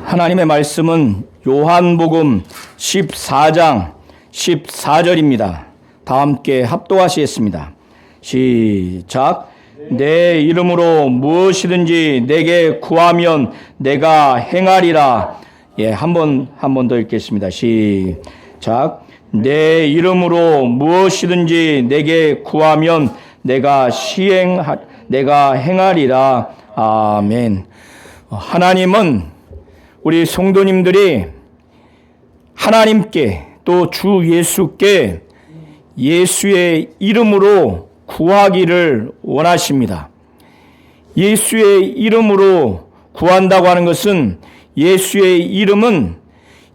하나님의 말씀은 요한복음 14장 14절입니다. 다 함께 합독하시겠습니다. 시작. 내 이름으로 무엇이든지 내게 구하면 내가 행하리라. 한 번 더 읽겠습니다. 시작. 내 이름으로 무엇이든지 내게 구하면 내가 행하리라. 아멘. 하나님은 우리 성도님들이 하나님께 또 주 예수께 예수의 이름으로 구하기를 원하십니다. 예수의 이름으로 구한다고 하는 것은 예수의 이름은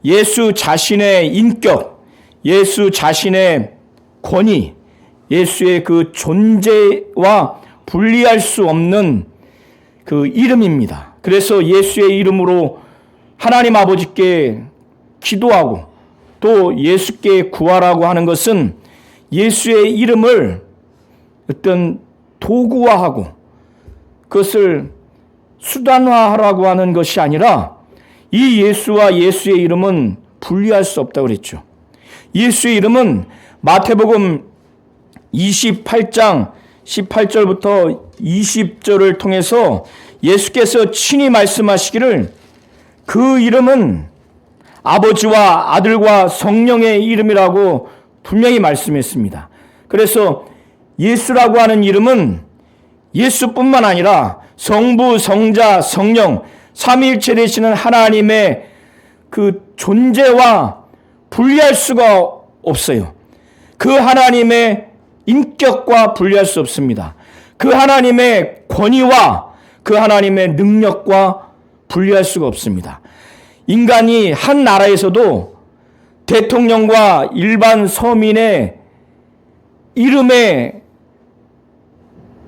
예수 자신의 인격, 예수 자신의 권위, 예수의 그 존재와 분리할 수 없는 그 이름입니다. 그래서 예수의 이름으로 하나님 아버지께 기도하고 또 예수께 구하라고 하는 것은 예수의 이름을 어떤 도구화하고 그것을 수단화하라고 하는 것이 아니라 이 예수와 예수의 이름은 분리할 수 없다고 그랬죠. 예수의 이름은 마태복음 28장 18절부터 20절을 통해서 예수께서 친히 말씀하시기를 그 이름은 아버지와 아들과 성령의 이름이라고 분명히 말씀했습니다. 그래서 예수라고 하는 이름은 예수뿐만 아니라 성부, 성자, 성령, 삼위일체 되시는 하나님의 그 존재와 분리할 수가 없어요. 그 하나님의 인격과 분리할 수 없습니다. 그 하나님의 권위와 그 하나님의 능력과 분리할 수가 없습니다. 인간이 한 나라에서도 대통령과 일반 서민의 이름에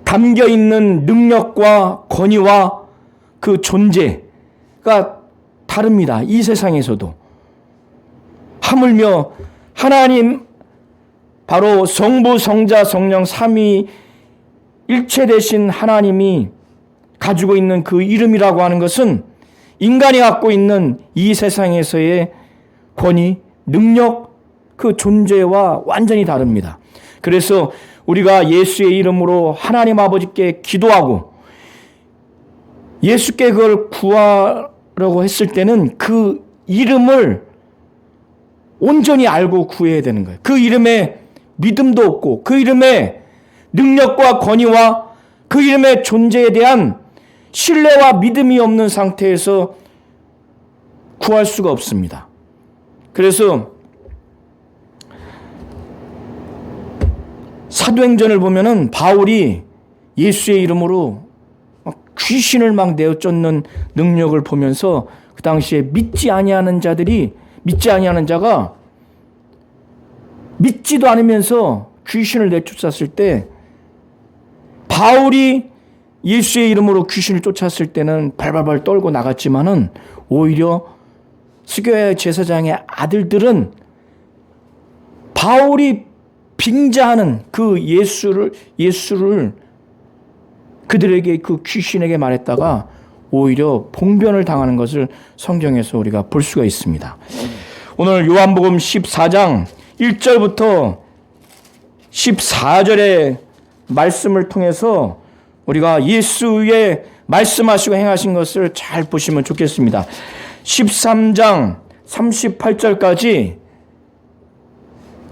담겨 있는 능력과 권위와 그 존재가 다릅니다. 이 세상에서도. 하물며 하나님 바로 성부, 성자, 성령 삼위 일체 되신 하나님이 가지고 있는 그 이름이라고 하는 것은 인간이 갖고 있는 이 세상에서의 권위, 능력, 그 존재와 완전히 다릅니다. 그래서 우리가 예수의 이름으로 하나님 아버지께 기도하고 예수께 그걸 구하라고 했을 때는 그 이름을 온전히 알고 구해야 되는 거예요. 그 이름에 믿음도 없고 그 이름의 능력과 권위와 그 이름의 존재에 대한 신뢰와 믿음이 없는 상태에서 구할 수가 없습니다. 그래서 사도행전을 보면은 바울이 예수의 이름으로 귀신을 막 내어쫓는 능력을 보면서 그 당시에 믿지 아니하는 자가 믿지도 않으면서 귀신을 내쫓았을 때 바울이 예수의 이름으로 귀신을 쫓았을 때는 발발발 떨고 나갔지만은 오히려 스교야 제사장의 아들들은 바울이 빙자하는 그 예수를 그들에게 그 귀신에게 말했다가 오히려 봉변을 당하는 것을 성경에서 우리가 볼 수가 있습니다. 오늘 요한복음 14장 1절부터 14절의 말씀을 통해서 우리가 예수의 말씀하시고 행하신 것을 잘 보시면 좋겠습니다. 13장 38절까지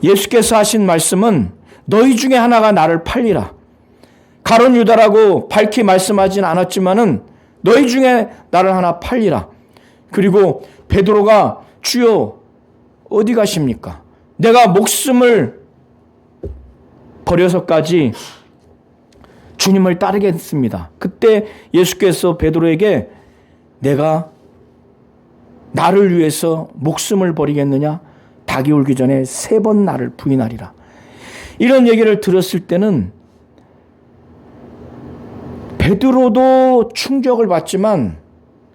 예수께서 하신 말씀은 너희 중에 하나가 나를 팔리라. 가룟 유다라고 밝히 말씀하진 않았지만은 너희 중에 나를 하나 팔리라. 그리고 베드로가 주여 어디 가십니까? 내가 목숨을 버려서까지 주님을 따르겠습니다. 그때 예수께서 베드로에게 내가 나를 위해서 목숨을 버리겠느냐? 닭이 울기 전에 3번 나를 부인하리라. 이런 얘기를 들었을 때는 베드로도 충격을 받지만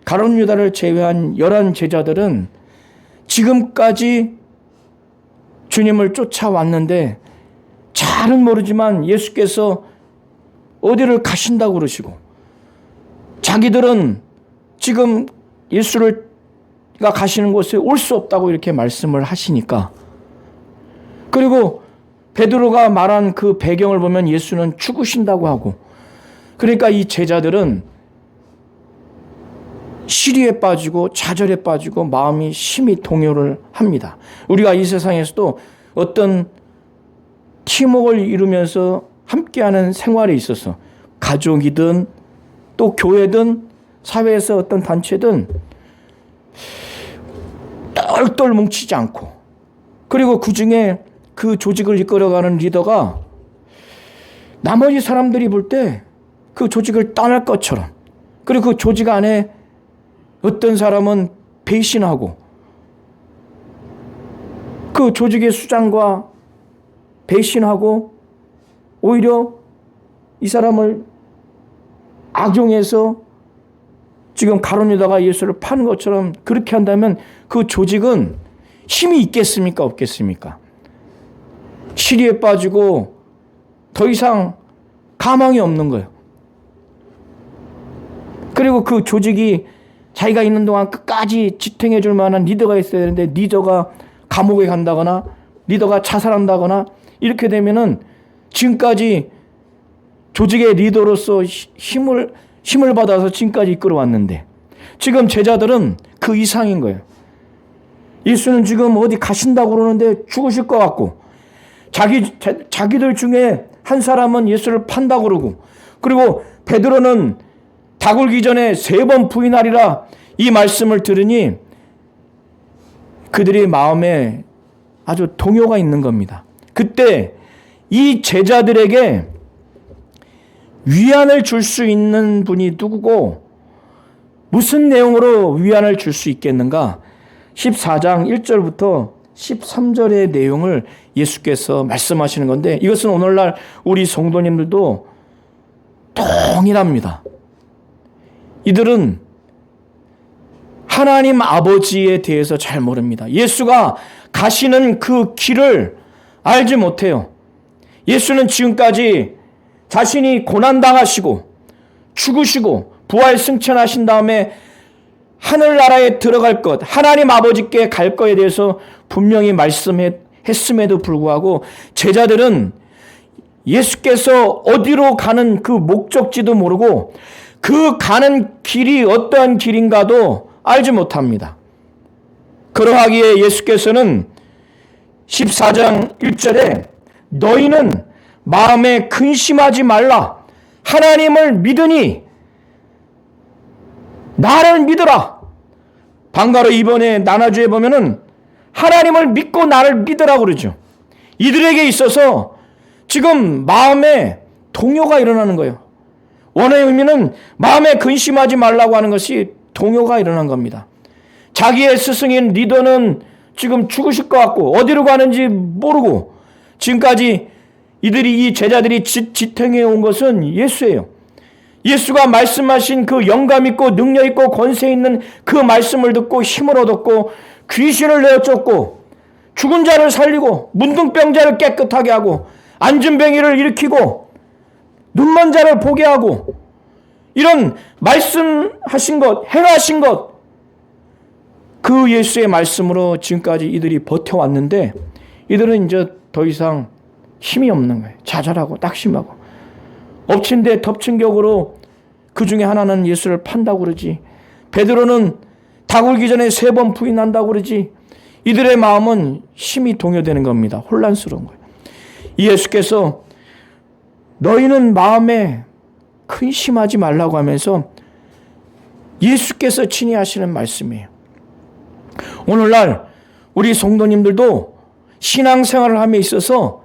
가룟 유다를 제외한 11 제자들은 지금까지 주님을 쫓아왔는데 잘은 모르지만 예수께서 어디를 가신다고 그러시고 자기들은 지금 예수를 가시는 곳에 올 수 없다고 이렇게 말씀을 하시니까, 그리고 베드로가 말한 그 배경을 보면 예수는 죽으신다고 하고, 그러니까 이 제자들은 시리에 빠지고 좌절에 빠지고 마음이 심히 동요를 합니다. 우리가 이 세상에서도 어떤 팀워크를 이루면서 함께하는 생활에 있어서 가족이든 또 교회든 사회에서 어떤 단체든 똘똘 뭉치지 않고, 그리고 그 중에 그 조직을 이끌어가는 리더가 나머지 사람들이 볼 때 그 조직을 떠날 것처럼, 그리고 그 조직 안에 어떤 사람은 배신하고 그 조직의 수장과 배신하고 오히려 이 사람을 악용해서 지금 가룟 유다가 예수를 파는 것처럼 그렇게 한다면 그 조직은 힘이 있겠습니까? 없겠습니까? 시리에 빠지고 더 이상 가망이 없는 거예요. 그리고 그 조직이 자기가 있는 동안 끝까지 지탱해 줄 만한 리더가 있어야 되는데, 리더가 감옥에 간다거나 리더가 자살한다거나 이렇게 되면은 지금까지 조직의 리더로서 힘을 받아서 지금까지 이끌어왔는데, 지금 제자들은 그 이상인 거예요. 예수는 지금 어디 가신다고 그러는데 죽으실 것 같고, 자기들 중에 한 사람은 예수를 판다고 그러고, 그리고 베드로는 닭 울기 전에 3번 부인하리라 이 말씀을 들으니 그들의 마음에 아주 동요가 있는 겁니다. 그때 이 제자들에게 위안을 줄 수 있는 분이 누구고 무슨 내용으로 위안을 줄 수 있겠는가? 14장 1절부터 13절의 내용을 예수께서 말씀하시는 건데, 이것은 오늘날 우리 성도님들도 동일합니다. 이들은 하나님 아버지에 대해서 잘 모릅니다. 예수가 가시는 그 길을 알지 못해요. 예수는 지금까지 자신이 고난당하시고 죽으시고 부활 승천하신 다음에 하늘나라에 들어갈 것, 하나님 아버지께 갈 것에 대해서 분명히 말씀했음에도 불구하고 제자들은 예수께서 어디로 가는 그 목적지도 모르고 그 가는 길이 어떠한 길인가도 알지 못합니다. 그러하기에 예수께서는 14장 1절에 너희는 마음에 근심하지 말라. 하나님을 믿으니 나를 믿으라. 방가로 이번에 나나주에 보면은 하나님을 믿고 나를 믿으라고 그러죠. 이들에게 있어서 지금 마음에 동요가 일어나는 거예요. 원어의 의미는 마음에 근심하지 말라고 하는 것이 동요가 일어난 겁니다. 자기의 스승인 리더는 지금 죽으실 것 같고 어디로 가는지 모르고 지금까지 이 제자들이 지탱해 온 것은 예수예요. 예수가 말씀하신 그 영감 있고 능력 있고 권세 있는 그 말씀을 듣고 힘을 얻었고 귀신을 내어쫓고 죽은 자를 살리고 문둥병자를 깨끗하게 하고 안진뱅이를 일으키고 눈먼 자를 보게 하고 이런 말씀하신 것, 행하신 것, 그 예수의 말씀으로 지금까지 이들이 버텨왔는데 이들은 이제 더 이상 힘이 없는 거예요. 좌절하고 낙심하고 엎친 데 덮친 격으로 그 중에 하나는 예수를 판다고 그러지. 베드로는 닭 울기 전에 3번 부인한다고 그러지. 이들의 마음은 힘이 동요되는 겁니다. 혼란스러운 거예요. 예수께서 너희는 마음에 근심하지 말라고 하면서 예수께서 친히 하시는 말씀이에요. 오늘날 우리 성도님들도 신앙생활을 함에 있어서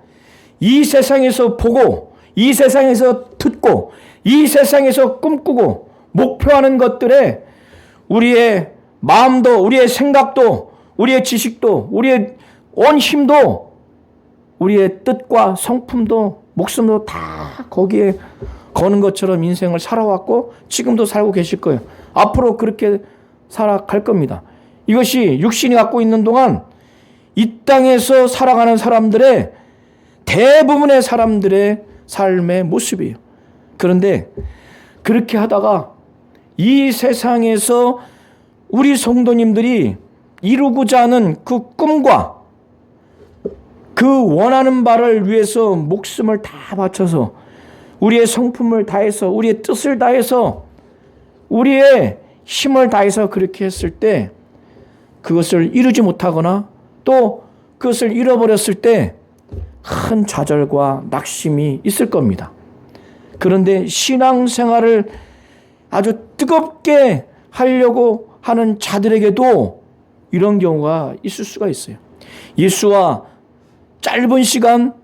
이 세상에서 보고 이 세상에서 듣고 이 세상에서 꿈꾸고 목표하는 것들에 우리의 마음도 우리의 생각도 우리의 지식도 우리의 온 힘도 우리의 뜻과 성품도 목숨도 다 거기에 거는 것처럼 인생을 살아왔고 지금도 살고 계실 거예요. 앞으로 그렇게 살아갈 겁니다. 이것이 육신이 갖고 있는 동안 이 땅에서 살아가는 사람들의 대부분의 사람들의 삶의 모습이에요. 그런데 그렇게 하다가 이 세상에서 우리 성도님들이 이루고자 하는 그 꿈과 그 원하는 바를 위해서 목숨을 다 바쳐서 우리의 성품을 다해서 우리의 뜻을 다해서 우리의 힘을 다해서 그렇게 했을 때 그것을 이루지 못하거나 또 그것을 잃어버렸을 때 큰 좌절과 낙심이 있을 겁니다. 그런데 신앙생활을 아주 뜨겁게 하려고 하는 자들에게도 이런 경우가 있을 수가 있어요. 예수와 짧은 시간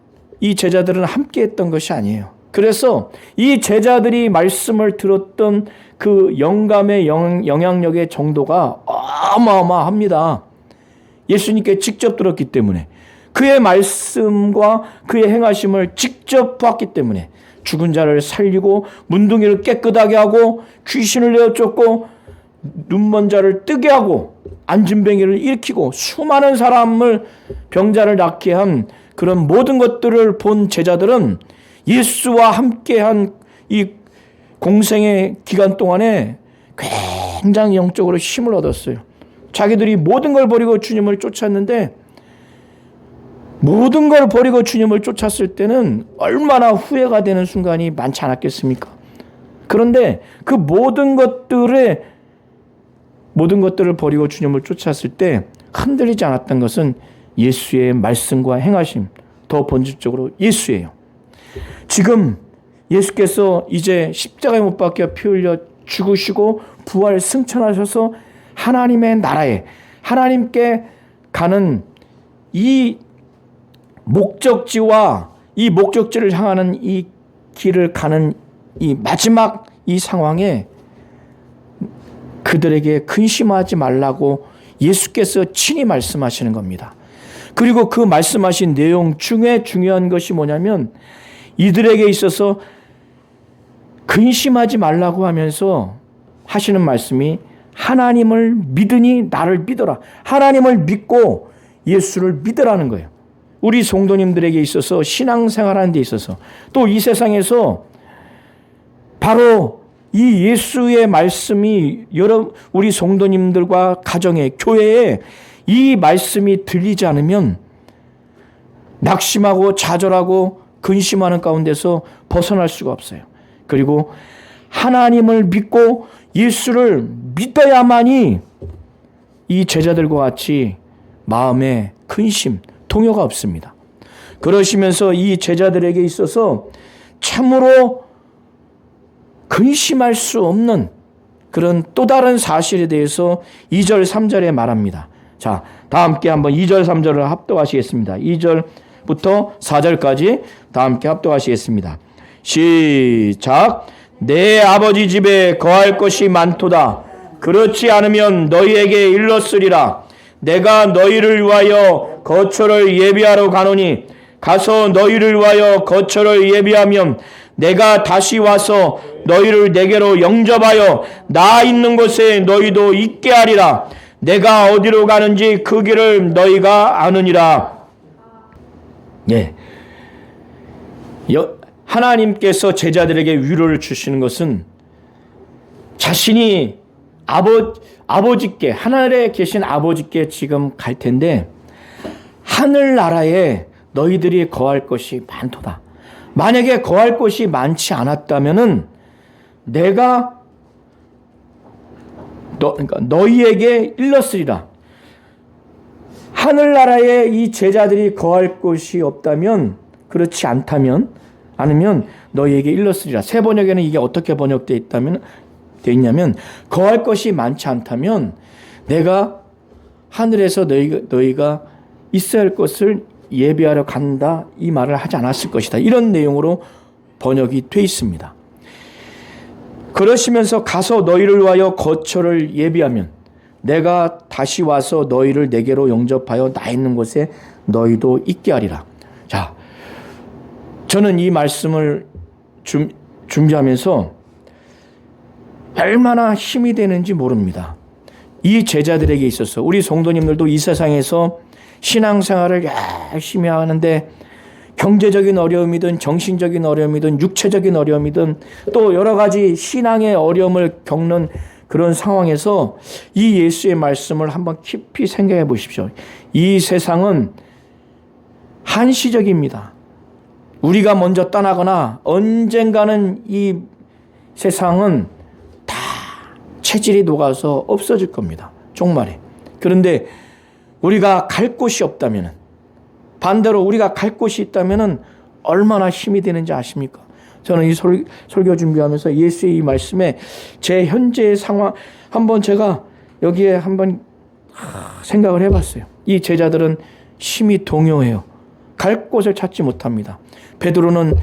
이 제자들은 함께 했던 것이 아니에요. 그래서 이 제자들이 말씀을 들었던 그 영감의 영향력의 정도가 어마어마합니다. 예수님께 직접 들었기 때문에, 그의 말씀과 그의 행하심을 직접 보았기 때문에 죽은 자를 살리고 문둥이를 깨끗하게 하고 귀신을 내어 쫓고 눈먼 자를 뜨게 하고 안진뱅이를 일으키고 수많은 사람을 병자를 낫게 한 그런 모든 것들을 본 제자들은 예수와 함께한 이 공생의 기간 동안에 굉장히 영적으로 힘을 얻었어요. 자기들이 모든 걸 버리고 주님을 쫓았는데, 모든 걸 버리고 주님을 쫓았을 때는 얼마나 후회가 되는 순간이 많지 않았겠습니까? 그런데 그 모든 것들을 버리고 주님을 쫓았을 때 흔들리지 않았던 것은 예수의 말씀과 행하심, 더 본질적으로 예수예요. 지금 예수께서 이제 십자가에 못 박혀 피 흘려 죽으시고 부활 승천하셔서 하나님의 나라에, 하나님께 가는 이 목적지와 이 목적지를 향하는 이 길을 가는 이 마지막 이 상황에 그들에게 근심하지 말라고 예수께서 친히 말씀하시는 겁니다. 그리고 그 말씀하신 내용 중에 중요한 것이 뭐냐면, 이들에게 있어서 근심하지 말라고 하면서 하시는 말씀이 하나님을 믿으니 나를 믿어라. 하나님을 믿고 예수를 믿으라는 거예요. 우리 성도님들에게 있어서 신앙생활하는 데 있어서 또 이 세상에서 바로 이 예수의 말씀이 우리 성도님들과 가정에, 교회에 이 말씀이 들리지 않으면 낙심하고 좌절하고 근심하는 가운데서 벗어날 수가 없어요. 그리고 하나님을 믿고 예수를 믿어야만이 이 제자들과 같이 마음에 근심, 동요가 없습니다. 그러시면서 이 제자들에게 있어서 참으로 근심할 수 없는 그런 또 다른 사실에 대해서 2절, 3절에 말합니다. 자, 다 함께 한번 2절, 3절을 합독하시겠습니다. 2절부터 4절까지 다 함께 합독하시겠습니다. 시작. 내 아버지 집에 거할 것이 많도다. 그렇지 않으면 너희에게 일렀으리라. 내가 너희를 위하여 거처를 예비하러 가노니 가서 너희를 위하여 거처를 예비하면 내가 다시 와서 너희를 내게로 영접하여 나 있는 곳에 너희도 있게 하리라. 내가 어디로 가는지 그 길을 너희가 아느니라. 예. 하나님께서 제자들에게 위로를 주시는 것은 자신이 아버지께, 하늘에 계신 아버지께 지금 갈 텐데 하늘나라에 너희들이 거할 것이 많도다. 만약에 거할 곳이 많지 않았다면은 내가 너희에게 일렀으리라. 하늘나라에 이 제자들이 거할 곳이 없다면, 그렇지 않으면 너희에게 일렀으리라. 새 번역에는 이게 어떻게 번역되어 있냐면 거할 것이 많지 않다면 내가 하늘에서 너희가 있어야 할 것을 예비하러 간다, 이 말을 하지 않았을 것이다. 이런 내용으로 번역이 되어 있습니다. 그러시면서 가서 너희를 위하여 거처를 예비하면 내가 다시 와서 너희를 내게로 영접하여 나 있는 곳에 너희도 있게 하리라. 자, 저는 이 말씀을 준비하면서 얼마나 힘이 되는지 모릅니다. 이 제자들에게 있어서 우리 성도님들도 이 세상에서 신앙생활을 열심히 하는데 경제적인 어려움이든 정신적인 어려움이든 육체적인 어려움이든 또 여러 가지 신앙의 어려움을 겪는 그런 상황에서 이 예수의 말씀을 한번 깊이 생각해 보십시오. 이 세상은 한시적입니다. 우리가 먼저 떠나거나 언젠가는 이 세상은 다 체질이 녹아서 없어질 겁니다. 종말에. 그런데 우리가 갈 곳이 없다면, 반대로 우리가 갈 곳이 있다면 얼마나 힘이 되는지 아십니까? 저는 이 설교 준비하면서 예수의 이 말씀에 제 현재의 상황 한번 제가 여기에 한번 생각을 해봤어요. 이 제자들은 심히 동요해요. 갈 곳을 찾지 못합니다. 베드로는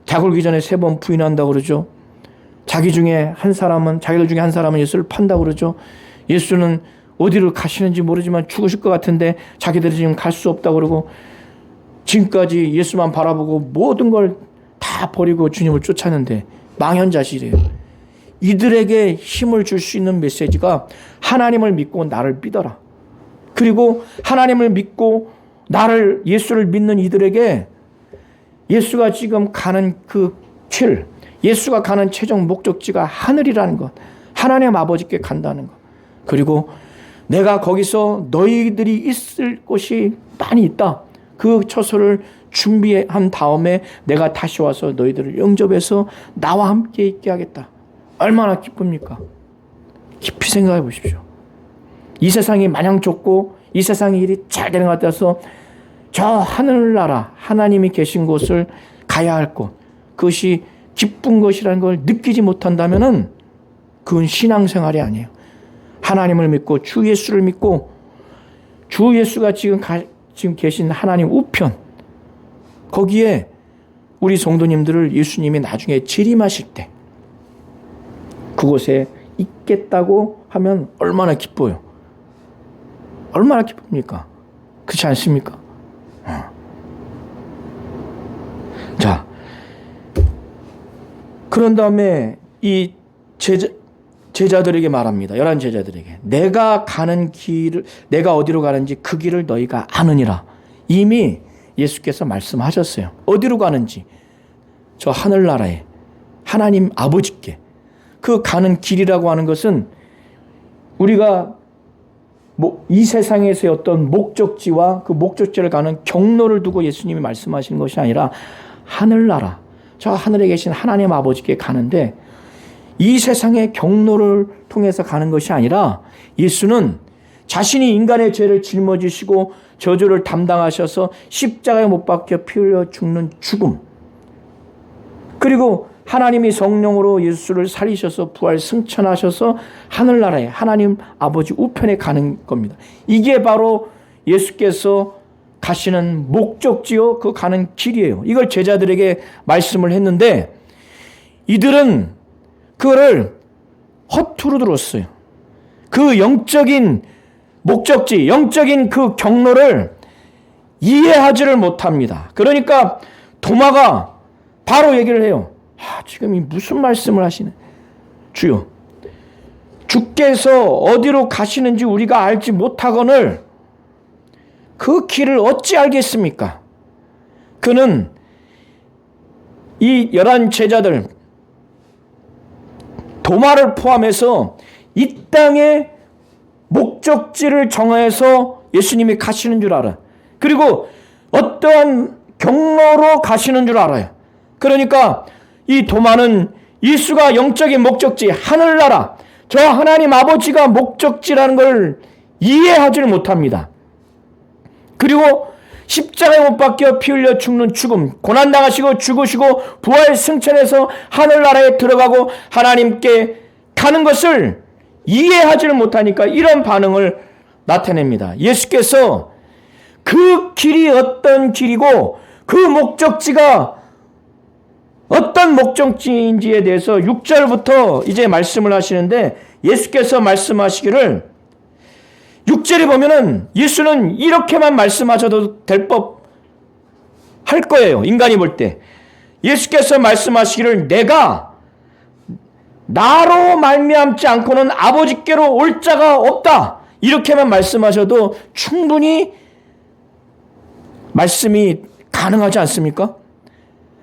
닭울기 전에 3번 부인한다고 그러죠. 자기들 중에 한 사람은 예수를 판다고 그러죠. 예수는 어디로 가시는지 모르지만 죽으실 것 같은데 자기들이 지금 갈 수 없다고 그러고, 지금까지 예수만 바라보고 모든 걸 다 버리고 주님을 쫓았는데 망연자실이에요. 이들에게 힘을 줄 수 있는 메시지가 하나님을 믿고 나를 믿어라. 그리고 하나님을 믿고 예수를 믿는 이들에게 예수가 지금 가는 그 길, 예수가 가는 최종 목적지가 하늘이라는 것, 하나님 아버지께 간다는 것, 그리고 내가 거기서 너희들이 있을 곳이 많이 있다. 그 처소를 준비한 다음에 내가 다시 와서 너희들을 영접해서 나와 함께 있게 하겠다. 얼마나 기쁩니까? 깊이 생각해 보십시오. 이 세상이 마냥 좁고 이 세상의 일이 잘 되는 것 같아서 저 하늘나라 하나님이 계신 곳을 가야 할 곳, 그것이 기쁜 것이라는 걸 느끼지 못한다면 그건 신앙생활이 아니에요. 하나님을 믿고 주 예수를 믿고 주 예수가 지금 계신 하나님 우편, 거기에 우리 성도님들을 예수님이 나중에 재림하실 때 그곳에 있겠다고 하면 얼마나 기뻐요. 얼마나 기쁩니까? 그렇지 않습니까? 자, 그런 다음에 이 제자들에게 말합니다. 11 제자들에게. 내가 가는 길을, 내가 어디로 가는지 그 길을 너희가 아느니라. 이미 예수께서 말씀하셨어요. 어디로 가는지. 저 하늘나라에 하나님 아버지께. 그 가는 길이라고 하는 것은 우리가 이 세상에서의 어떤 목적지와 그 목적지를 가는 경로를 두고 예수님이 말씀하시는 것이 아니라 하늘나라, 저 하늘에 계신 하나님 아버지께 가는데, 이 세상의 경로를 통해서 가는 것이 아니라 예수는 자신이 인간의 죄를 짊어지시고 저주를 담당하셔서 십자가에 못 박혀 피 흘려 죽는 죽음, 그리고 하나님이 성령으로 예수를 살리셔서 부활 승천하셔서 하늘나라에 하나님 아버지 우편에 가는 겁니다. 이게 바로 예수께서 가시는 목적지요, 그 가는 길이에요. 이걸 제자들에게 말씀을 했는데 이들은 그거를 허투루 들었어요. 그 영적인 목적지, 영적인 그 경로를 이해하지를 못합니다. 그러니까 도마가 바로 얘기를 해요. 지금 이 무슨 말씀을 하시네. 주여, 주께서 어디로 가시는지 우리가 알지 못하거늘 그 길을 어찌 알겠습니까? 그는 이 11 제자들, 도마를 포함해서 이 땅의 목적지를 정해서 예수님이 가시는 줄 알아요. 그리고 어떠한 경로로 가시는 줄 알아요. 그러니까 이 도마는 예수가 영적인 목적지, 하늘나라, 저 하나님 아버지가 목적지라는 걸 이해하지를 못합니다. 그리고 십자가에 못 박혀 피 흘려 죽는 죽음, 고난당하시고 죽으시고 부활 승천해서 하늘나라에 들어가고 하나님께 가는 것을 이해하지를 못하니까 이런 반응을 나타냅니다. 예수께서 그 길이 어떤 길이고 그 목적지가 어떤 목적지인지에 대해서 6절부터 이제 말씀을 하시는데, 예수께서 말씀하시기를 6절에 보면은 예수는 이렇게만 말씀하셔도 될 법 할 거예요. 인간이 볼 때. 예수께서 말씀하시기를 내가 나로 말미암지 않고는 아버지께로 올 자가 없다. 이렇게만 말씀하셔도 충분히 말씀이 가능하지 않습니까?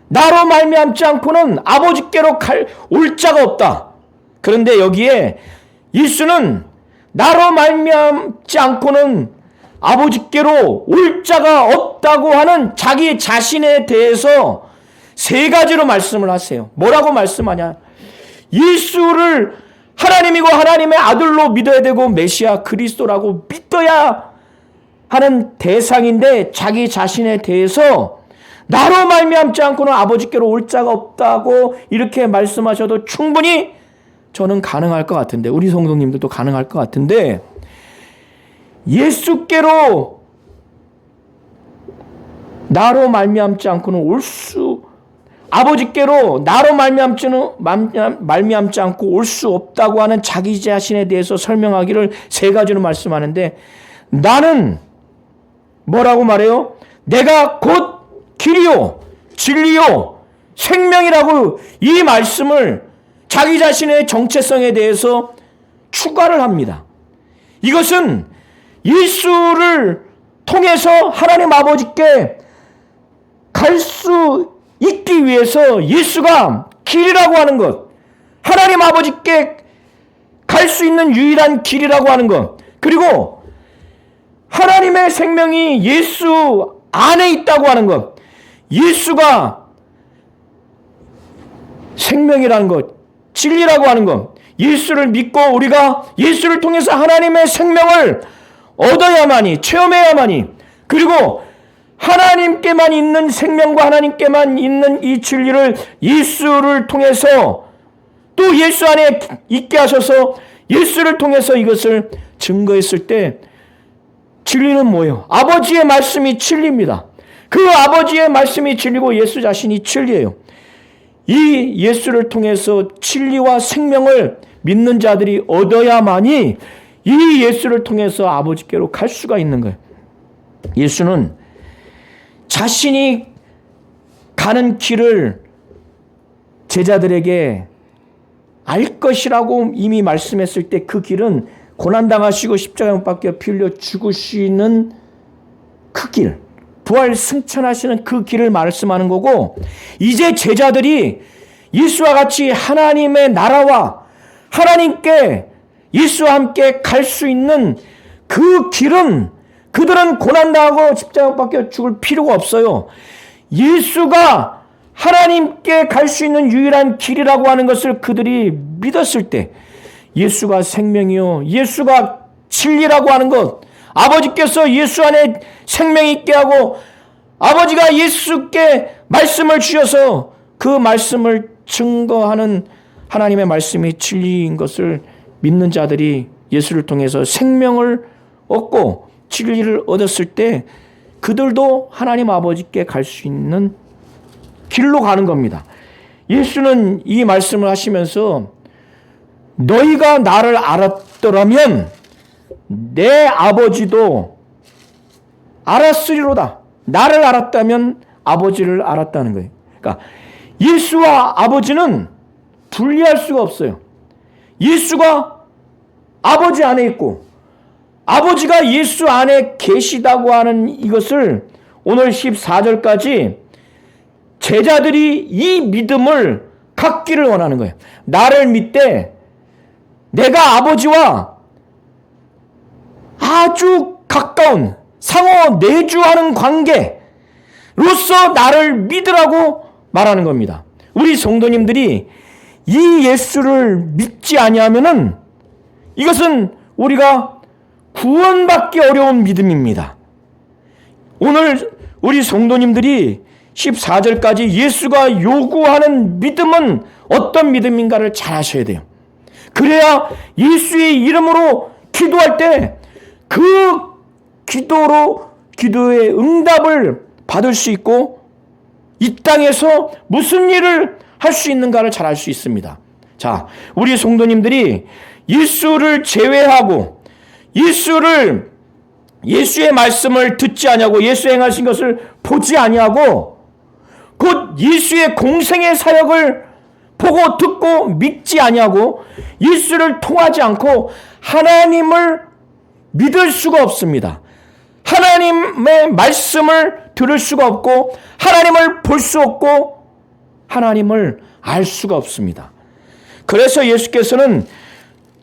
나로 말미암지 않고는 아버지께로 올 자가 없다. 그런데 여기에 예수는 나로 말미암지 않고는 아버지께로 올 자가 없다고 하는 자기 자신에 대해서 세 가지로 말씀을 하세요. 뭐라고 말씀하냐? 예수를 하나님이고 하나님의 아들로 믿어야 되고 메시아 그리스도라고 믿어야 하는 대상인데 자기 자신에 대해서 나로 말미암지 않고는 아버지께로 올 자가 없다고 이렇게 말씀하셔도 충분히 저는 가능할 것 같은데, 우리 성도님들도 가능할 것 같은데, 예수께로 나로 말미암지 않고는 아버지께로 나로 말미암지 않고 올 수 없다고 하는 자기 자신에 대해서 설명하기를 세 가지로 말씀하는데, 나는 뭐라고 말해요? 내가 곧 길이요 진리요 생명이라고 이 말씀을 자기 자신의 정체성에 대해서 추가를 합니다. 이것은 예수를 통해서 하나님 아버지께 갈 수 있기 위해서 예수가 길이라고 하는 것, 하나님 아버지께 갈 수 있는 유일한 길이라고 하는 것, 그리고 하나님의 생명이 예수 안에 있다고 하는 것, 예수가 생명이라는 것, 진리라고 하는 것, 예수를 믿고 우리가 예수를 통해서 하나님의 생명을 얻어야만이, 체험해야만이, 그리고 하나님께만 있는 생명과 하나님께만 있는 이 진리를 예수를 통해서 또 예수 안에 있게 하셔서 예수를 통해서 이것을 증거했을 때 진리는 뭐예요? 아버지의 말씀이 진리입니다. 그 아버지의 말씀이 진리고 예수 자신이 진리예요. 이 예수를 통해서 진리와 생명을 믿는 자들이 얻어야만이 이 예수를 통해서 아버지께로 갈 수가 있는 거예요. 예수는 자신이 가는 길을 제자들에게 알 것이라고 이미 말씀했을 때 그 길은 고난당하시고 십자가에 못 박혀 피 흘려 죽으시는 그 길, 부활 승천하시는 그 길을 말씀하는 거고, 이제 제자들이 예수와 같이 하나님의 나라와 하나님께 예수와 함께 갈 수 있는 그 길은 그들은 고난당하고 십자가에 못 박혀 죽을 필요가 없어요. 예수가 하나님께 갈 수 있는 유일한 길이라고 하는 것을 그들이 믿었을 때 예수가 생명이요 예수가 진리라고 하는 것, 아버지께서 예수 안에 생명이 있게 하고 아버지가 예수께 말씀을 주셔서 그 말씀을 증거하는 하나님의 말씀이 진리인 것을 믿는 자들이 예수를 통해서 생명을 얻고 진리를 얻었을 때 그들도 하나님 아버지께 갈 수 있는 길로 가는 겁니다. 예수는 이 말씀을 하시면서 너희가 나를 알았더라면 내 아버지도 알았으리로다. 나를 알았다면 아버지를 알았다는 거예요. 그러니까 예수와 아버지는 분리할 수가 없어요. 예수가 아버지 안에 있고 아버지가 예수 안에 계시다고 하는 이것을 오늘 14절까지 제자들이 이 믿음을 갖기를 원하는 거예요. 나를 믿되 내가 아버지와 아주 가까운 상호 내주하는 관계로서 나를 믿으라고 말하는 겁니다. 우리 성도님들이 이 예수를 믿지 아니하면은 이것은 우리가 구원받기 어려운 믿음입니다. 오늘 우리 성도님들이 14절까지 예수가 요구하는 믿음은 어떤 믿음인가를 잘 아셔야 돼요. 그래야 예수의 이름으로 기도할 때 그 기도의 응답을 받을 수 있고 이 땅에서 무슨 일을 할 수 있는가를 잘 알 수 있습니다. 자, 우리 성도님들이 예수를 제외하고 예수의 말씀을 듣지 아니하고 예수 행하신 것을 보지 아니하고 곧 예수의 공생의 사역을 보고 듣고 믿지 아니하고 예수를 통하지 않고 하나님을 믿을 수가 없습니다. 하나님의 말씀을 들을 수가 없고 하나님을 볼 수 없고 하나님을 알 수가 없습니다. 그래서 예수께서는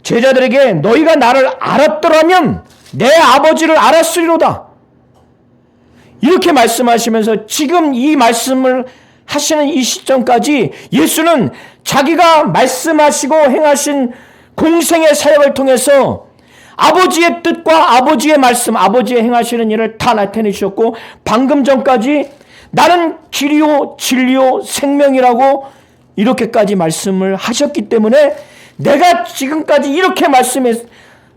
제자들에게 너희가 나를 알았더라면 내 아버지를 알았으리로다. 이렇게 말씀하시면서 지금 이 말씀을 하시는 이 시점까지 예수는 자기가 말씀하시고 행하신 공생의 사역을 통해서 아버지의 뜻과 아버지의 말씀, 아버지의 행하시는 일을 다 나타내 주셨고, 방금 전까지 나는 길이요 진리요 생명이라고 이렇게까지 말씀을 하셨기 때문에 내가 지금까지 이렇게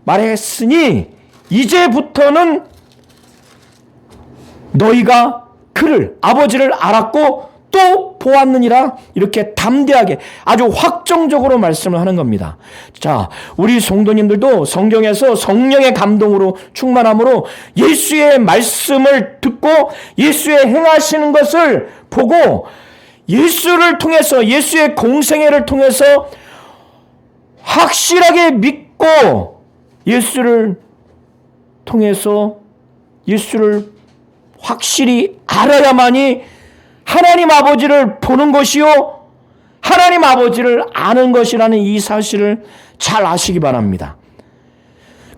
말했으니 이제부터는 너희가 그를, 아버지를 알았고 또 보았느니라, 이렇게 담대하게 아주 확정적으로 말씀을 하는 겁니다. 자, 우리 성도님들도 성경에서 성령의 감동으로 충만함으로 예수의 말씀을 듣고 예수의 행하시는 것을 보고 예수를 통해서, 예수의 공생애를 통해서 확실하게 믿고 예수를 통해서 예수를 확실히 알아야만이 하나님 아버지를 보는 것이요 하나님 아버지를 아는 것이라는 이 사실을 잘 아시기 바랍니다.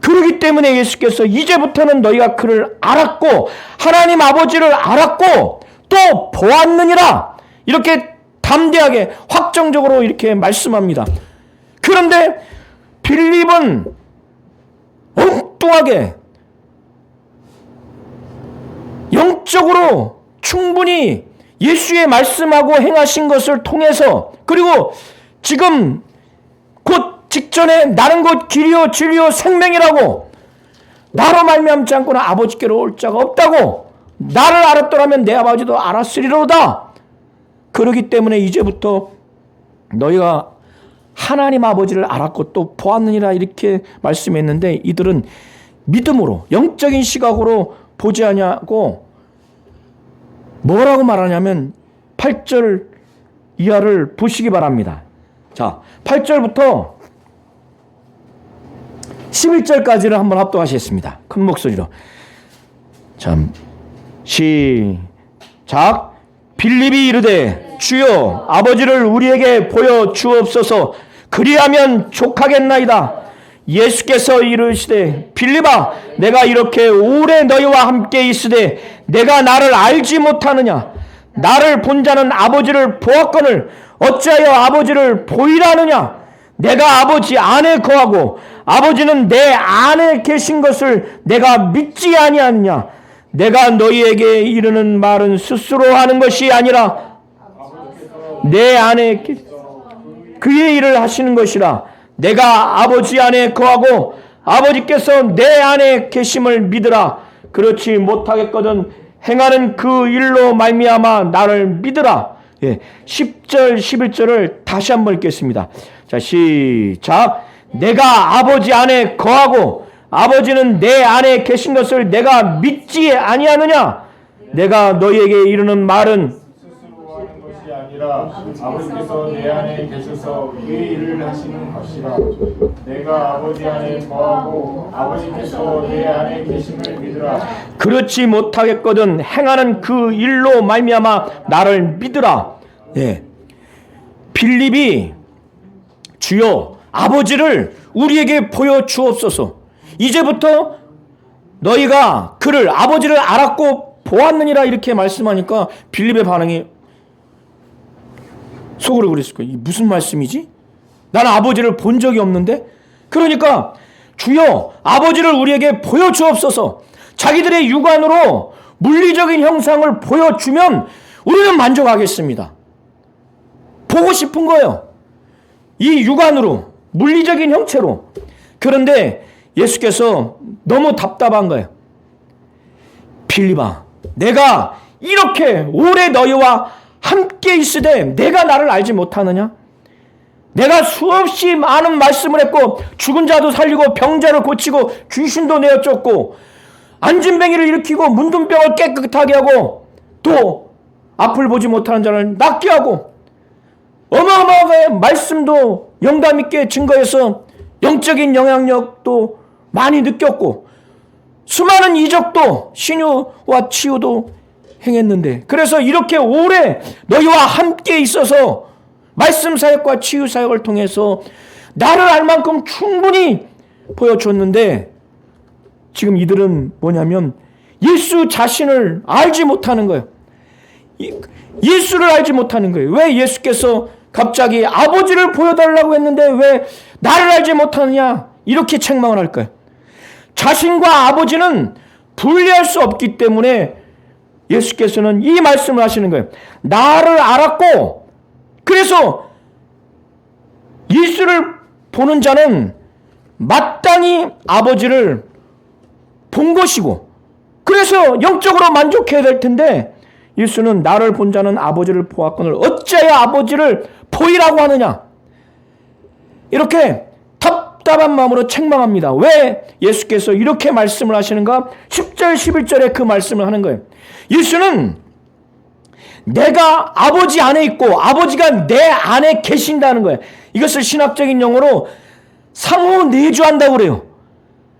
그렇기 때문에 예수께서 이제부터는 너희가 그를 알았고 하나님 아버지를 알았고 또 보았느니라, 이렇게 담대하게 확정적으로 이렇게 말씀합니다. 그런데 빌립은 엉뚱하게 영적으로 충분히 예수의 말씀하고 행하신 것을 통해서, 그리고 지금 곧 직전에 나는 곧 길이요 진리요 생명이라고, 나로 말미암지 않고는 아버지께로 올 자가 없다고, 나를 알았더라면 내 아버지도 알았으리로다. 그러기 때문에 이제부터 너희가 하나님 아버지를 알았고 또 보았느니라, 이렇게 말씀했는데 이들은 믿음으로, 영적인 시각으로 보지 아니하고 뭐라고 말하냐면 8절 이하를 보시기 바랍니다. 자, 8절부터 11절까지를 한번 합독하시겠습니다. 큰 목소리로. 참, 시작. 빌립이 이르되 주여 아버지를 우리에게 보여 주옵소서, 그리하면 족하겠나이다. 예수께서 이르시되 빌립아 내가 이렇게 오래 너희와 함께 있으되 내가 나를 알지 못하느냐? 나를 본 자는 아버지를 보았거늘 어찌하여 아버지를 보이라느냐? 내가 아버지 안에 거하고 아버지는 내 안에 계신 것을 내가 믿지 아니하느냐? 내가 너희에게 이르는 말은 스스로 하는 것이 아니라 내 안에 그의 일을 하시는 것이라. 내가 아버지 안에 거하고 아버지께서 내 안에 계심을 믿으라. 그렇지 못하겠거든 행하는 그 일로 말미암아 나를 믿으라. 10절 11절을 다시 한번 읽겠습니다. 자, 시작. 내가 아버지 안에 거하고 아버지는 내 안에 계신 것을 내가 믿지 아니하느냐? 내가 너희에게 이르는 말은 스스로 하는 것이 아니라 아버지께서 내 안에 계셔서 그의 일을 하시는 것이라. 내가 아버지 안에 거하고 아버지께서 내 안에 계심을 믿으라. 그렇지 못하겠거든 행하는 그 일로 말미암아 나를 믿으라. 빌립이 주여 아버지를 우리에게 보여 주옵소서. 이제부터 너희가 그를, 아버지를 알았고 보았느니라, 이렇게 말씀하니까 빌립의 반응이 속으로 그랬을 거예요. 이게 무슨 말씀이지? 나는 아버지를 본 적이 없는데? 그러니까 주여 아버지를 우리에게 보여주옵소서. 자기들의 육안으로 물리적인 형상을 보여주면 우리는 만족하겠습니다. 보고 싶은 거예요. 이 육안으로, 물리적인 형체로. 그런데 예수께서 너무 답답한 거예요. 빌립아, 내가 이렇게 오래 너희와 함께 있으되 내가 나를 알지 못하느냐? 내가 수없이 많은 말씀을 했고 죽은 자도 살리고 병자를 고치고 귀신도 내어 쫓고 안진뱅이를 일으키고 문둥병을 깨끗하게 하고 또 앞을 보지 못하는 자를 낫게 하고 어마어마하게 말씀도 영감 있게 증거해서 영적인 영향력도 많이 느꼈고 수많은 이적도 신유와 치유도 행했는데, 그래서 이렇게 오래 너희와 함께 있어서 말씀 사역과 치유 사역을 통해서 나를 알 만큼 충분히 보여줬는데 지금 이들은 뭐냐면 예수 자신을 알지 못하는 거예요. 예수를 알지 못하는 거예요. 왜 예수께서 갑자기 아버지를 보여달라고 했는데 왜 나를 알지 못하느냐 이렇게 책망을 할까요? 자신과 아버지는 분리할 수 없기 때문에 예수께서는 이 말씀을 하시는 거예요. 나를 알았고 그래서 예수를 보는 자는 마땅히 아버지를 본 것이고 그래서 영적으로 만족해야 될 텐데 예수는 나를 본 자는 아버지를 보았거늘 어찌하여 아버지를 보이라고 하느냐 이렇게 답답한 마음으로 책망합니다. 왜 예수께서 이렇게 말씀을 하시는가? 10절 11절에 그 말씀을 하는 거예요. 예수는 내가 아버지 안에 있고 아버지가 내 안에 계신다는 거예요. 이것을 신학적인 용어로 상호 내주한다고 그래요.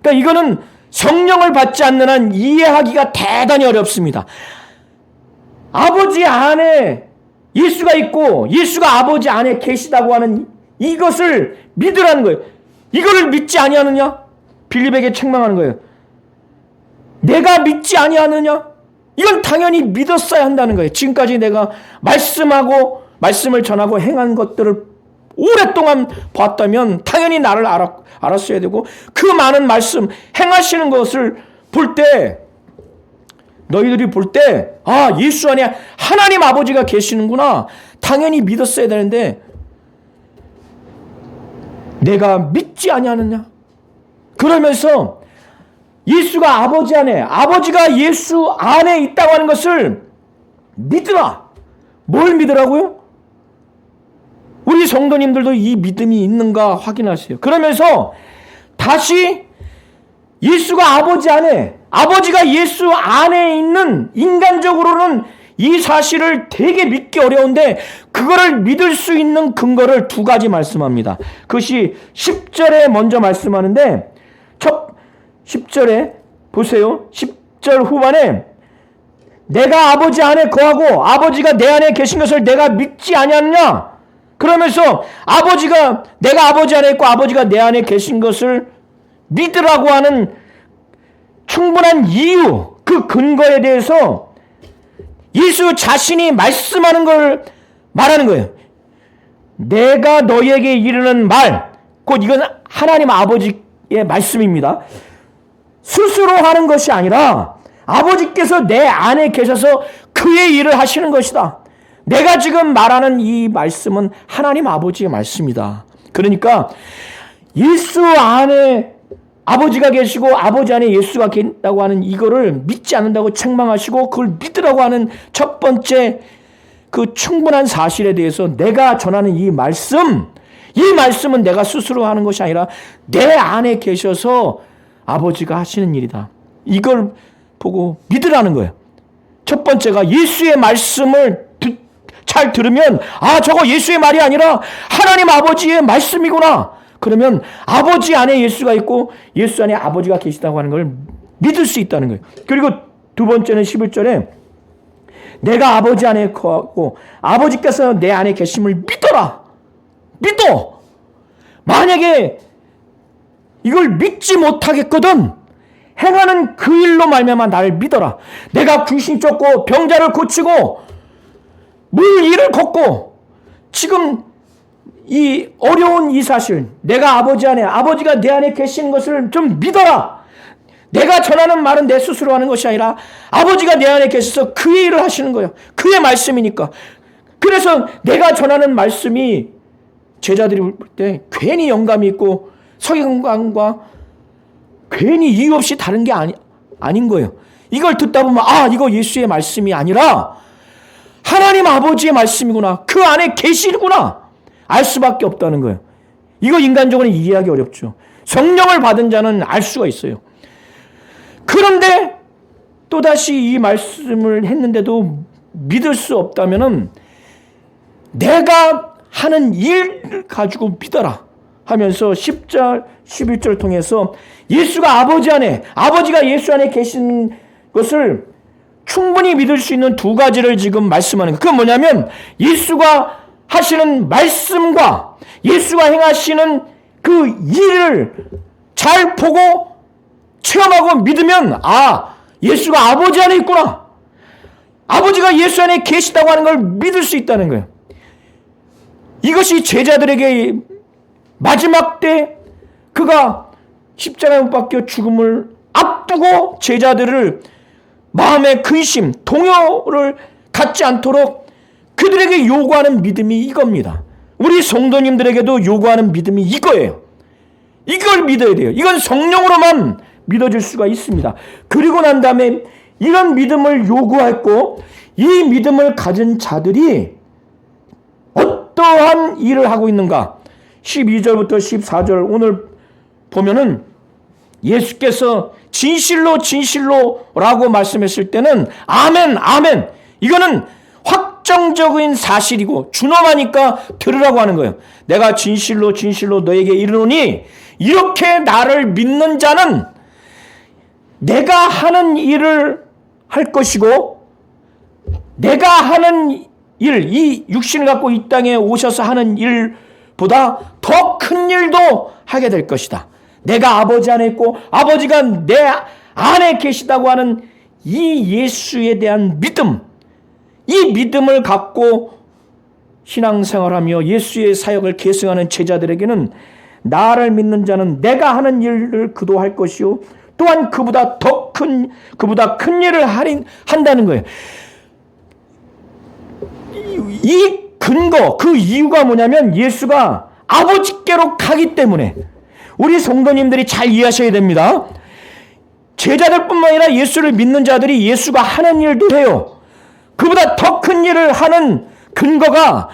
그러니까 이거는 성령을 받지 않는 한 이해하기가 대단히 어렵습니다. 아버지 안에 예수가 있고 예수가 아버지 안에 계시다고 하는 이것을 믿으라는 거예요. 이거를 믿지 아니하느냐? 빌립에게 책망하는 거예요. 내가 믿지 아니하느냐? 이건 당연히 믿었어야 한다는 거예요. 지금까지 내가 말씀을 전하고 행한 것들을 오랫동안 봤다면 당연히 나를 알았어야 되고 그 많은 말씀 행하시는 것을 볼 때 너희들이 볼 때 예수 안에 하나님 아버지가 계시는구나 당연히 믿었어야 되는데 내가 믿지 아니하느냐? 그러면서 예수가 아버지 안에 아버지가 예수 안에 있다고 하는 것을 믿으라. 뭘 믿으라고요? 우리 성도님들도 이 믿음이 있는가 확인하세요. 그러면서 다시 예수가 아버지 안에 아버지가 예수 안에 있는 인간적으로는 이 사실을 되게 믿기 어려운데 그거를 믿을 수 있는 근거를 두 가지 말씀합니다. 그것이 10절에 먼저 말씀하는데 10절에 보세요. 10절 후반에 내가 아버지 안에 거하고 아버지가 내 안에 계신 것을 내가 믿지 아니하느냐? 그러면서 내가 아버지 안에 있고 아버지가 내 안에 계신 것을 믿으라고 하는 충분한 이유, 그 근거에 대해서 예수 자신이 말씀하는 걸 말하는 거예요. 내가 너희에게 이르는 말, 곧 이건 하나님 아버지의 말씀입니다. 스스로 하는 것이 아니라 아버지께서 내 안에 계셔서 그의 일을 하시는 것이다. 내가 지금 말하는 이 말씀은 하나님 아버지의 말씀이다. 그러니까 예수 안에 아버지가 계시고 아버지 안에 예수가 계신다고 하는 이거를 믿지 않는다고 책망하시고 그걸 믿으라고 하는 첫 번째 그 충분한 사실에 대해서 내가 전하는 이 말씀은 내가 스스로 하는 것이 아니라 내 안에 계셔서 아버지가 하시는 일이다. 이걸 보고 믿으라는 거예요. 첫 번째가 예수의 말씀을 잘 들으면 저거 예수의 말이 아니라 하나님 아버지의 말씀이구나. 그러면 아버지 안에 예수가 있고 예수 안에 아버지가 계시다고 하는 걸 믿을 수 있다는 거예요. 그리고 두 번째는 11절에 내가 아버지 안에 거하고 아버지께서 내 안에 계심을 믿어라. 믿어. 만약에 이걸 믿지 못하겠거든 행하는 그 일로 말미암아 나를 믿어라. 내가 귀신 쫓고 병자를 고치고 물 위를 걷고 지금 이 어려운 이 사실 내가 아버지 안에 아버지가 내 안에 계시는 것을 좀 믿어라. 내가 전하는 말은 내 스스로 하는 것이 아니라 아버지가 내 안에 계셔서 그의 일을 하시는 거예요. 그의 말씀이니까. 그래서 내가 전하는 말씀이 제자들이 볼 때 괜히 영감이 있고 석영광과 괜히 이유 없이 다른 게 아닌 거예요. 이걸 듣다 보면 이거 예수의 말씀이 아니라 하나님 아버지의 말씀이구나. 그 안에 계시구나. 알 수밖에 없다는 거예요. 이거 인간적으로는 이해하기 어렵죠. 성령을 받은 자는 알 수가 있어요. 그런데 또다시 이 말씀을 했는데도 믿을 수 없다면은 내가 하는 일 가지고 믿어라 하면서 10절, 11절 통해서 예수가 아버지가 예수 안에 계신 것을 충분히 믿을 수 있는 두 가지를 지금 말씀하는 거예요. 그건 뭐냐면 예수가 하시는 말씀과 예수가 행하시는 그 일을 잘 보고 체험하고 믿으면 예수가 아버지 안에 있구나. 아버지가 예수 안에 계시다고 하는 걸 믿을 수 있다는 거예요. 이것이 제자들에게 마지막 때 그가 십자가에 못 박혀 죽음을 앞두고 제자들을 마음의 근심, 동요를 갖지 않도록 그들에게 요구하는 믿음이 이겁니다. 우리 성도님들에게도 요구하는 믿음이 이거예요. 이걸 믿어야 돼요. 이건 성령으로만 믿어질 수가 있습니다. 그리고 난 다음에 이런 믿음을 요구했고 이 믿음을 가진 자들이 어떠한 일을 하고 있는가? 12절부터 14절 오늘 보면은 예수께서 진실로 진실로라고 말씀했을 때는 아멘 아멘, 이거는 확정적인 사실이고 준엄하니까 들으라고 하는 거예요. 내가 진실로 진실로 너에게 이르노니 이렇게 나를 믿는 자는 내가 하는 일을 할 것이고 내가 하는 일, 이 육신을 갖고 이 땅에 오셔서 하는 일보다 더 큰 일도 하게 될 것이다. 내가 아버지 안에 있고 아버지가 내 안에 계시다고 하는 이 예수에 대한 믿음, 이 믿음을 갖고 신앙생활하며 예수의 사역을 계승하는 제자들에게는 나를 믿는 자는 내가 하는 일을 그도 할 것이요 또한 그보다 큰 일을 한다는 거예요. 이 근거, 그 이유가 뭐냐면 예수가 아버지께로 가기 때문에 우리 성도님들이 잘 이해하셔야 됩니다. 제자들뿐만 아니라 예수를 믿는 자들이 예수가 하는 일도 해요. 그보다 더 큰 일을 하는 근거가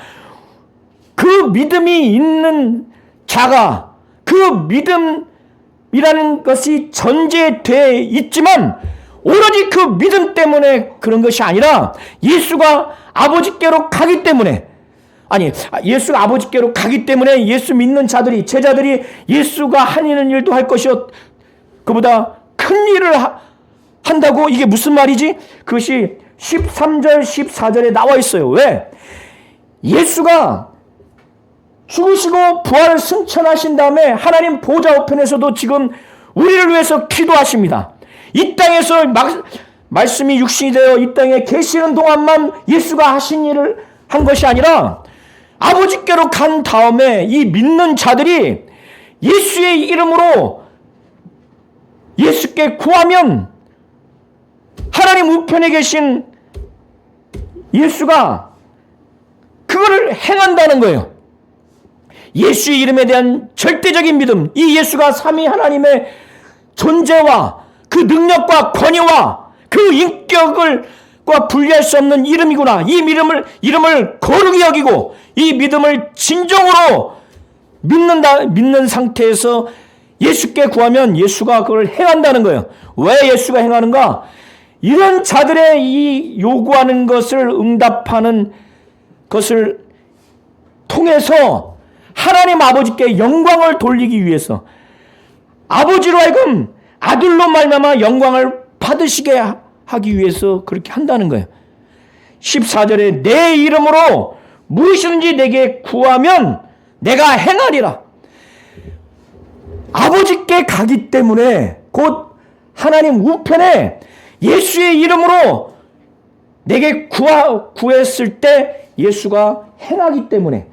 그 믿음이 있는 자가 그 믿음이라는 것이 전제되어 있지만 오로지 그 믿음 때문에 그런 것이 아니라 예수가 아버지께로 가기 때문에, 예수가 아버지께로 가기 때문에 예수 믿는 자들이, 제자들이 예수가 하는 일도 할 것이요 그보다 큰 일을 한다고. 이게 무슨 말이지? 그것이 13절 14절에 나와 있어요. 왜? 예수가 죽으시고 부활을 승천하신 다음에 하나님 보좌 우편에서도 지금 우리를 위해서 기도하십니다. 이 땅에서 말씀이 육신이 되어 이 땅에 계시는 동안만 예수가 하신 일을 한 것이 아니라 아버지께로 간 다음에 이 믿는 자들이 예수의 이름으로 예수께 구하면 하나님 우편에 계신 예수가 그거를 행한다는 거예요. 예수의 이름에 대한 절대적인 믿음, 이 예수가 삼위 하나님의 존재와 그 능력과 권위와 그 인격과 분리할 수 없는 이름이구나. 이 이름을 거룩히 여기고 이 믿음을 진정으로 믿는 상태에서 예수께 구하면 예수가 그걸 행한다는 거예요. 왜 예수가 행하는가? 이런 자들의 이 요구하는 것을 응답하는 것을 통해서 하나님 아버지께 영광을 돌리기 위해서 아버지로 하여금 아들로 말미암아 영광을 받으시게 하기 위해서 그렇게 한다는 거예요. 14절에 내 이름으로 무엇이든지 내게 구하면 내가 행하리라. 아버지께 가기 때문에 곧 하나님 우편에 예수의 이름으로 내게 구했을 때 예수가 행하기 때문에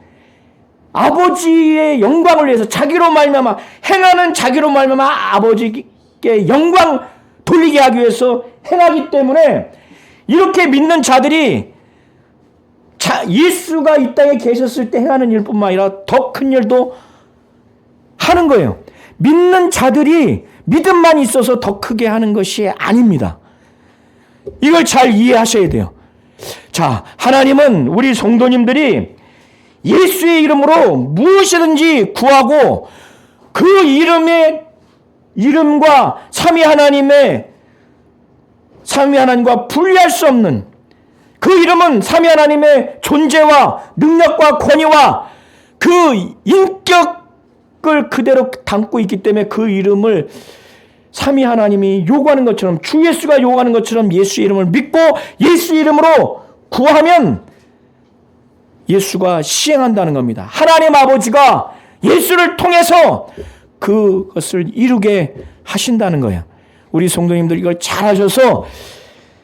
아버지의 영광을 위해서 자기로 말미암아 행하는 자기로 말미암아 아버지께 영광 돌리게 하기 위해서 행하기 때문에 이렇게 믿는 자들이 예수가 이 땅에 계셨을 때 행하는 일뿐만 아니라 더 큰 일도 하는 거예요. 믿는 자들이 믿음만 있어서 더 크게 하는 것이 아닙니다. 이걸 잘 이해하셔야 돼요. 자, 하나님은 우리 성도님들이 예수의 이름으로 무엇이든지 구하고 그 이름과 삼위 하나님과 분리할 수 없는 그 이름은 삼위 하나님의 존재와 능력과 권위와 그 인격을 그대로 담고 있기 때문에 그 이름을 삼위 하나님이 요구하는 것처럼 주 예수가 요구하는 것처럼 예수의 이름을 믿고 예수 이름으로 구하면 예수가 시행한다는 겁니다. 하나님 아버지가 예수를 통해서 그것을 이루게 하신다는 거예요. 우리 성도님들 이걸 잘 하셔서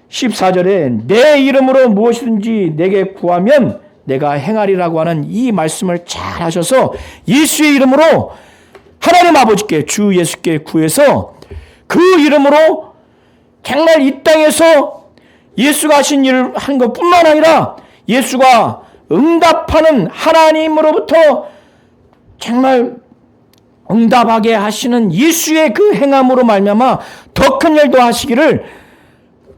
14절에 내 이름으로 무엇이든지 내게 구하면 내가 행하리라고 하는 이 말씀을 잘 하셔서 예수의 이름으로 하나님 아버지께 주 예수께 구해서 그 이름으로 정말 이 땅에서 예수가 하신 일을 한 것뿐만 아니라 예수가 응답하는 하나님으로부터 정말 응답하게 하시는 예수의 그 행함으로 말미암아 더 큰 일도 하시기를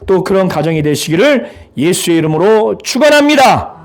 또 그런 가정이 되시기를 예수의 이름으로 축원합니다.